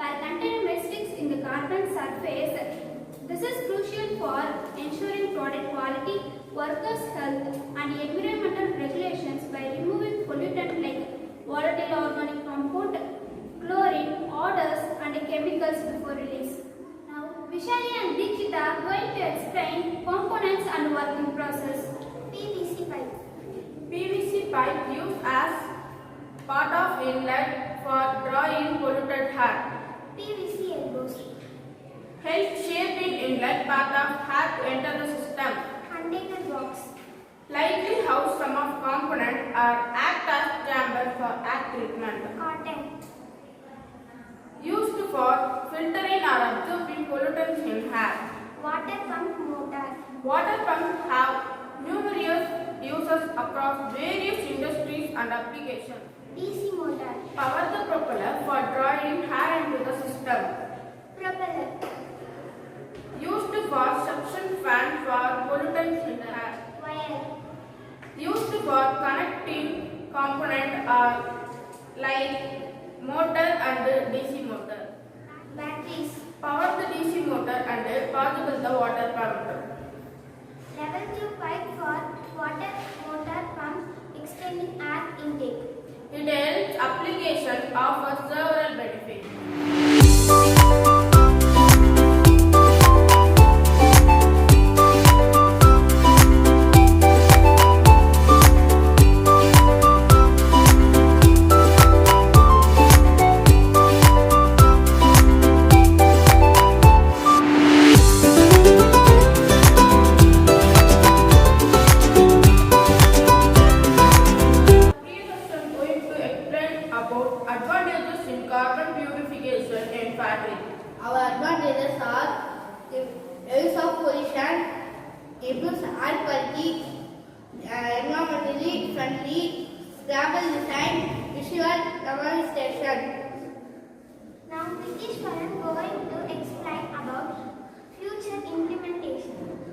are contained mystics in the carbon surface. This is crucial for ensuring product quality, workers' health, and environmental regulations by removing pollutants like volatile organic compound, chlorine, odors, and chemicals before release. Now, Vishali and Dikshita are going to explain components and working process. PVC pipe. PVC pipe used as part of inlet for drawing polluted air. PVC elbows. Help shaping inlet path of air to enter the system. Container box. Likely house some of components are act as chamber for air treatment. Content. Used for filtering or absorbing pollutants in air. Water pump motor. Water pumps have numerous uses across various industries and applications. DC motor. Power the propeller for drawing air into the system. Propeller. Used for suction fan for pollutants in the air. Wire. Used for connecting component like motor and DC motor. Batteries. Power the DC motor and possible the water pump. Level 2 pipe for water motor pump extending air intake. It helps application offers several benefits. About advantages in carbon purification in fabric. Our advantages are use of pollution, improves air quality, environmentally friendly, stable design, visual demonstration. Now British Forum going to explain about future implementation.